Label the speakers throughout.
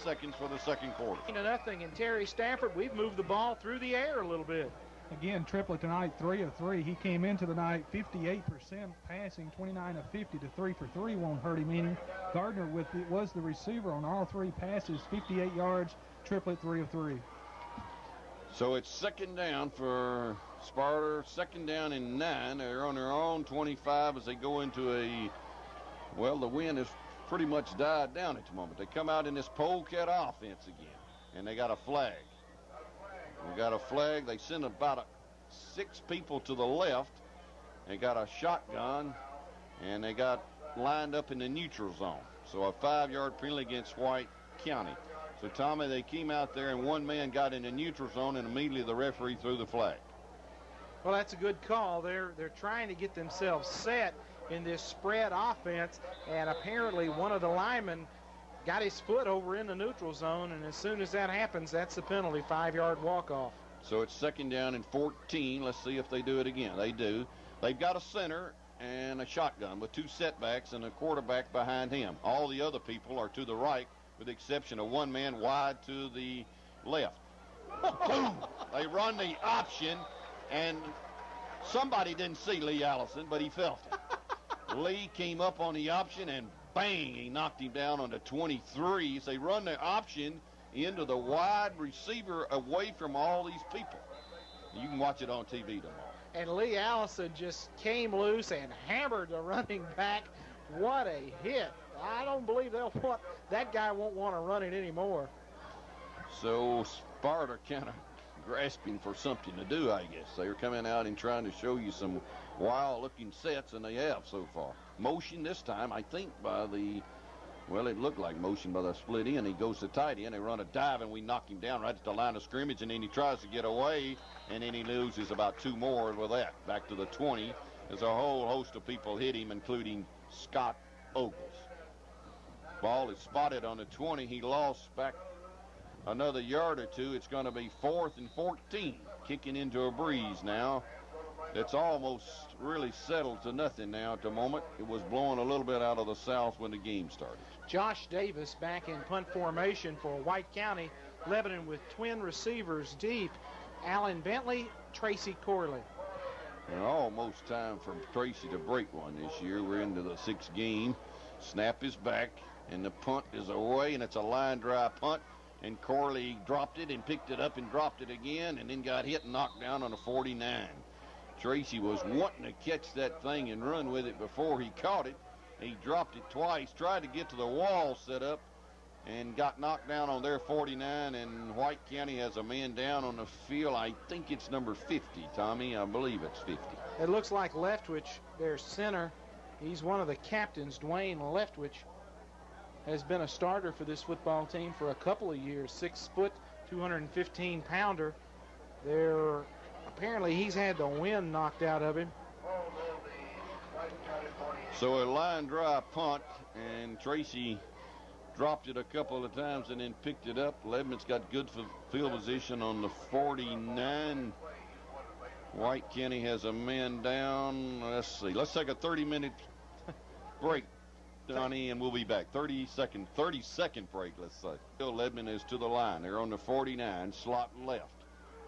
Speaker 1: seconds for the second quarter.
Speaker 2: 0-0, and Terry Stafford, we've moved the ball through the air a little bit.
Speaker 3: Again, Triplett tonight, 3 of 3. He came into the night 58% passing, 29 of 50 to 3 for 3 won't hurt him any. Gardner was the receiver on all 3 passes, 58 yards. Triplett 3 of 3.
Speaker 1: So it's second down for Sparta, second down and 9. They're on their own 25 as they go into the wind has pretty much died down at the moment. They come out in this polecat offense again, and they got a flag. We got a flag. They send about 6 people to the left. They got a shotgun, and they got lined up in the neutral zone. So a 5-yard penalty against White County. So, Tommy, they came out there, and one man got in the neutral zone, and immediately the referee threw the flag.
Speaker 2: Well, that's a good call. They're trying to get themselves set in this spread offense, and apparently one of the linemen got his foot over in the neutral zone, and as soon as that happens, that's the penalty, 5-yard walk-off.
Speaker 1: So it's second down and 14. Let's see if they do it again. They do. They've got a center and a shotgun with 2 setbacks and a quarterback behind him. All the other people are to the right, with the exception of one man wide to the left. Boom! They run the option, and somebody didn't see Lee Allison, but he felt it. Lee came up on the option, and bang, he knocked him down on the 23. So they run the option into the wide receiver away from all these people. You can watch it on TV tomorrow.
Speaker 2: And Lee Allison just came loose and hammered the running back. What a hit. I don't believe that guy won't want to run it anymore.
Speaker 1: So Sparta kind of grasping for something to do, I guess. They're coming out and trying to show you some wild-looking sets, and they have so far. Motion this time, I think, by the, well, it looked like motion by the split end. He goes to tight end. They run a dive, and we knock him down right at the line of scrimmage, and then he tries to get away, and then he loses about 2 more with that. Back to the 20. There's a whole host of people hit him, including Scott Ogles. Ball is spotted on the 20. He lost back another yard or 2. It's going to be 4th and 14. Kicking into a breeze now. It's almost really settled to nothing now at the moment. It was blowing a little bit out of the south when the game started.
Speaker 2: Josh Davis back in punt formation for White County. Lebanon with twin receivers deep. Alan Bentley, Tracy Corley.
Speaker 1: And almost time for Tracy to break one this year. We're into the 6th game. Snap is back, and the punt is away, and it's a line drive punt. And Corley dropped it and picked it up and dropped it again, and then got hit and knocked down on a 49. Tracy was wanting to catch that thing and run with it before he caught it. He dropped it twice, tried to get to the wall set up, and got knocked down on their 49, and White County has a man down on the field. I think it's number 50, Tommy. I believe it's 50.
Speaker 2: It looks like Leftwich, their center. He's one of the captains. Dwayne Leftwich has been a starter for this football team for a couple of years. 6 foot, 215-pounder. Apparently he's had the wind knocked out of him.
Speaker 1: So a line drive punt, and Tracy dropped it a couple of times and then picked it up. Lebanon got good field position on the 49. White County has a man down. Let's see. Let's take a 30-minute break, Donnie, and we'll be back. 30-second break, let's say. Lebanon is to the line. They're on the 49, slot left.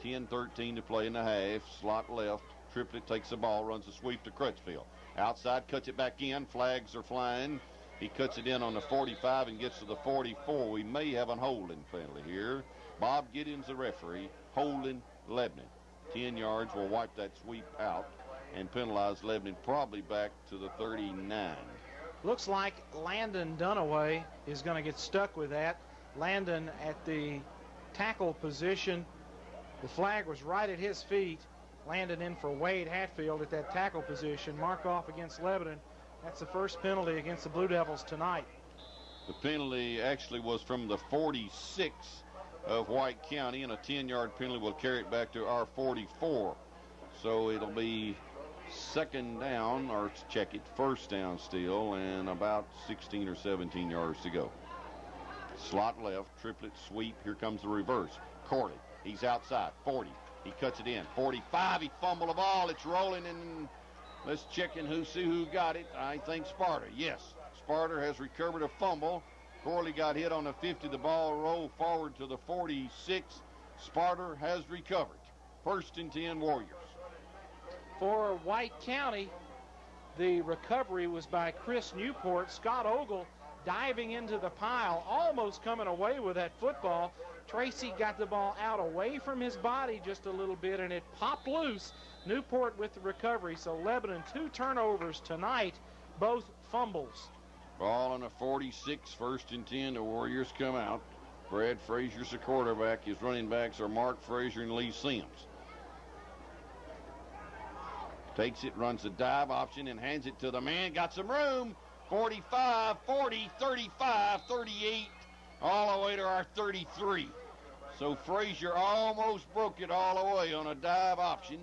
Speaker 1: 10-13 to play in the half. Slot left. Triplett takes the ball, runs a sweep to Crutchfield. Outside, cuts it back in. Flags are flying. He cuts it in on the 45 and gets to the 44. We may have a holding penalty here. Bob Gideon's the referee. Holding Lebanon. 10 yards will wipe that sweep out and penalize Lebanon probably back to the 39.
Speaker 2: Looks like Landon Dunaway is going to get stuck with that. Landon at the tackle position. The flag was right at his feet. Landon in for Wade Hatfield at that tackle position. Mark off against Lebanon. That's the first penalty against the Blue Devils tonight.
Speaker 1: The penalty actually was from the 46 of White County, and a 10-yard penalty will carry it back to our 44. So it'll be second down, or check it, first down still, and about 16 or 17 yards to go. Slot left, Triplett sweep. Here comes the reverse. Corley, he's outside, 40. He cuts it in. 45, he fumbled the ball. It's rolling, and let's check in see who got it. I think Sparta. Yes, Sparta has recovered a fumble, Corley got hit on the 50. The ball rolled forward to the 46. Sparta has recovered. 1st and 10 Warriors.
Speaker 2: For White County, the recovery was by Chris Newport. Scott Ogle diving into the pile, almost coming away with that football. Tracy got the ball out away from his body just a little bit, and it popped loose. Newport with the recovery. So Lebanon, 2 turnovers tonight, both fumbles.
Speaker 1: Ball on the 46, 1st and 10. The Warriors come out. Brad Frazier's the quarterback. His running backs are Mark Frazier and Lee Sims. Takes it, runs the dive option, and hands it to the man. Got some room. 45, 40, 35, 38, all the way to our 33. So Frazier almost broke it all the way on a dive option.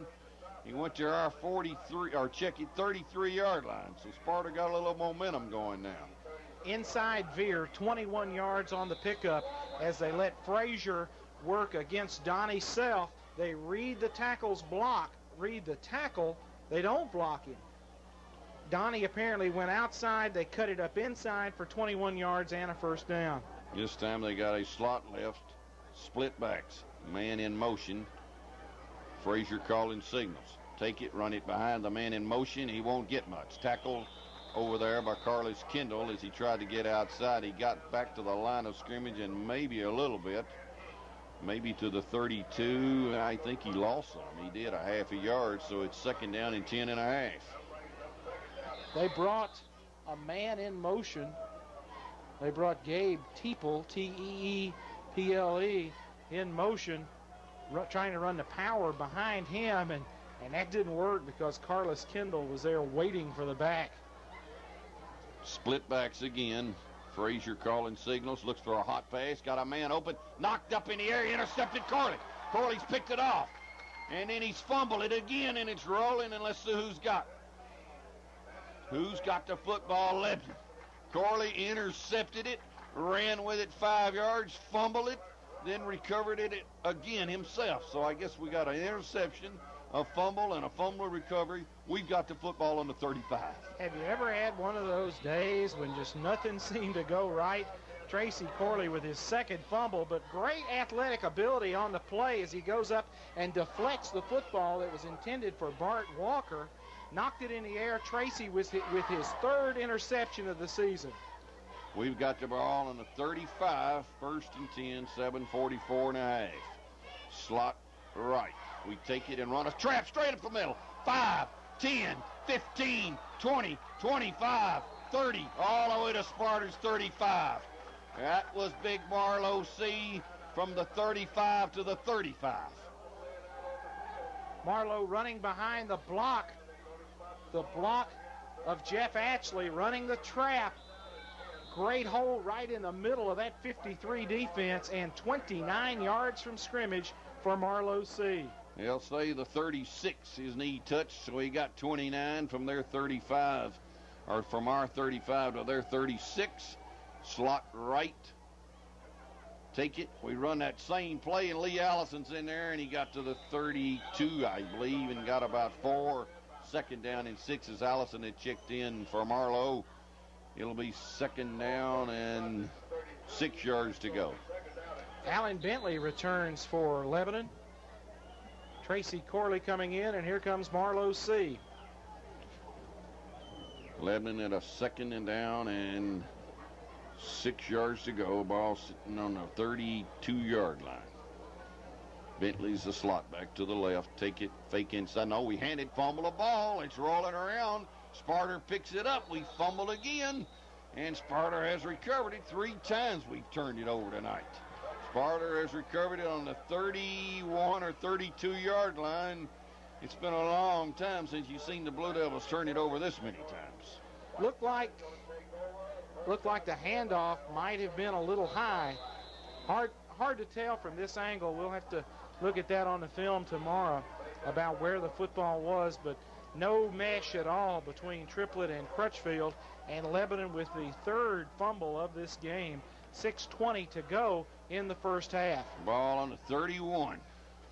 Speaker 1: He went to our 43, or check it, 33-yard line. So Sparta got a little momentum going now.
Speaker 2: Inside veer, 21 yards on the pickup as they let Frazier work against Donnie Self. They read the tackle's block, read the tackle. They don't block him. Donnie apparently went outside. They cut it up inside for 21 yards and a 1st down.
Speaker 1: This time they got a slot left, split backs, man in motion. Frazier calling signals. Take it, run it behind the man in motion. He won't get much. Tackled over there by Carlos Kendall as he tried to get outside. He got back to the line of scrimmage and maybe a little bit, maybe to the 32. I think he lost some. He did a half a yard, so it's 2nd down and 10 and a half.
Speaker 2: They brought a man in motion. They brought Gabe Teeple, Teeple, in motion, trying to run the power behind him, and that didn't work because Carlos Kendall was there waiting for the back.
Speaker 1: Split backs again. Frazier calling signals, looks for a hot pass, got a man open, knocked up in the air, intercepted Corley. Corley's picked it off, and then he's fumbled it again, and it's rolling, and let's see who's got it. Who's got the football? Lebanon. Corley intercepted it, ran with it 5 yards, fumbled it, then recovered it again himself. So I guess we got an interception, a fumble, and a fumble recovery. We've got the football on the 35.
Speaker 2: Have you ever had one of those days when just nothing seemed to go right? Tracy Corley with his 2nd fumble, but great athletic ability on the play as he goes up and deflects the football that was intended for Bart Walker. Knocked it in the air. Tracy with his 3rd interception of the season.
Speaker 1: We've got the ball on the 35, 1st and 10, 7:44 and a half. Slot right. We take it and run a trap straight up the middle. 5, 10, 15, 20, 25, 30, all the way to Sparta's 35. That was Big Marlowe C from the 35 to the 35.
Speaker 2: Marlowe running behind the block. The block of Jeff Atchley running the trap. Great hole right in the middle of that 53 defense, and 29 yards from scrimmage for Marlowe C.
Speaker 1: They'll say the 36, his knee touched, so he got 29 from their 35, or from our 35 to their 36. Slot right. Take it. We run that same play, and Lee Allison's in there, and he got to the 32, I believe, and got about 4. 2nd down and 6 as Allison had checked in for Marlowe. It'll be 2nd down and 6 yards to go.
Speaker 2: Alan Bentley returns for Lebanon. Tracy Corley coming in, and here comes Marlowe C.
Speaker 1: Lebanon at a 2nd and down and 6 yards to go. Ball sitting on the 32-yard line. Bentley's the slot back to the left. Take it, fake inside. No, we handed, fumble a ball. It's rolling around. Sparta picks it up. We fumbled again, and Sparta has recovered it 3 times. We've turned it over tonight. Sparta has recovered it on the 31 or 32-yard line. It's been a long time since you've seen the Blue Devils turn it over this many times.
Speaker 2: Looked like the handoff might have been a little high. Hard to tell from this angle. We'll have to look at that on the film tomorrow about where the football was, but no mesh at all between Triplett and Crutchfield, and Lebanon with the 3rd fumble of this game. 6:20 to go in the 1st half.
Speaker 1: Ball on the 31.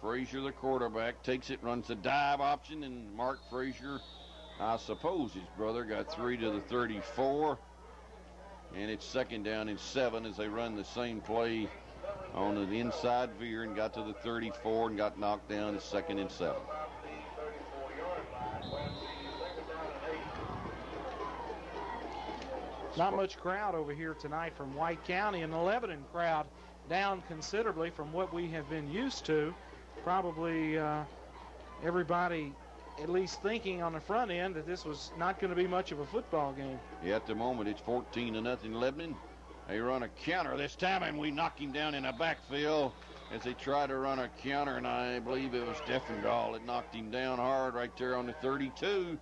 Speaker 1: Frazier, the quarterback, takes it, runs the dive option, and Mark Frazier, I suppose his brother, got 3 to the 34. And it's 2nd down and 7 as they run the same play on an inside veer and got to the 34 and got knocked down. It's 2nd and 7.
Speaker 2: Not much crowd over here tonight from White County, and the Lebanon crowd down considerably from what we have been used to. Probably everybody at least thinking on the front end that this was not going to be much of a football game.
Speaker 1: Yeah, at the moment it's 14-0 Lebanon. They run a counter this time, and we knock him down in the backfield as they try to run a counter, and I believe it was Steffendahl that knocked him down hard right there on the 32.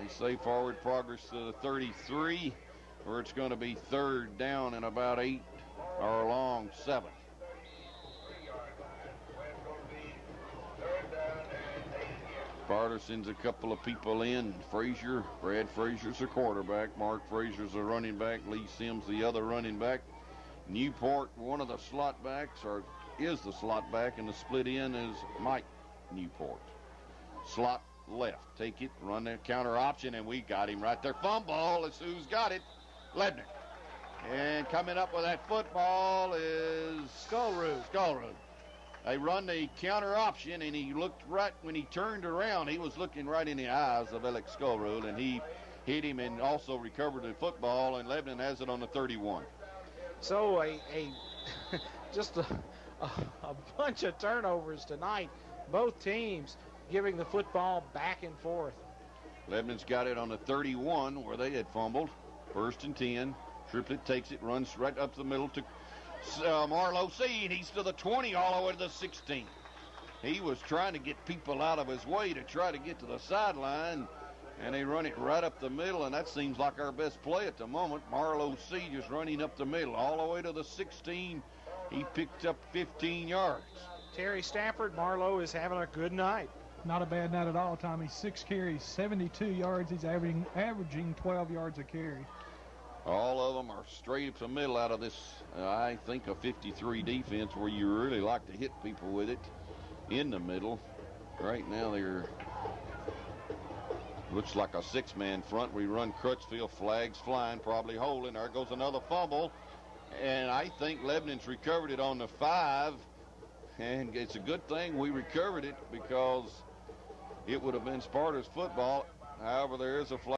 Speaker 1: They say forward progress to the 33, where it's going to be 3rd down and about 8 or along 7. Sparta sends a couple of people in. Frazier, Brad Frazier's the quarterback. Mark Frazier's the running back. Lee Sims the other running back. Newport, one of the slot backs, or is the slot back, and the split end is Mike Newport. Slot left. Take it, run the counter option, and we got him right there. Fumble is who's got it. Lebner. And coming up with that football is
Speaker 2: Skullroot.
Speaker 1: They run the counter option, and he looked right when he turned around. He was looking right in the eyes of Alex Skullroot, and he hit him and also recovered the football, and Lebanon has it on the 31.
Speaker 2: So just a bunch of turnovers tonight. Both teams giving the football back and forth.
Speaker 1: Lebanon's got it on the 31 where they had fumbled. 1st and 10. Triplett takes it, runs right up the middle to Marlowe C, and he's to the 20 all the way to the 16. He was trying to get people out of his way to try to get to the sideline, and they run it right up the middle, and that seems like our best play at the moment. Marlowe C just running up the middle all the way to the 16. He picked up 15 yards.
Speaker 2: Terry Stafford, Marlowe is having a good night.
Speaker 3: Not a bad night at all, Tommy. 6 carries, 72 yards. He's averaging 12 yards a carry.
Speaker 1: All of them are straight up the middle out of this, I think, a 53 defense where you really like to hit people with it in the middle. Right now they're, looks like a 6-man front. We run Crutchfield, flags flying, probably holding. There goes another fumble, and I think Lebanon's recovered it on the 5, and it's a good thing we recovered it because it would have been Sparta's football. However, there is a flag.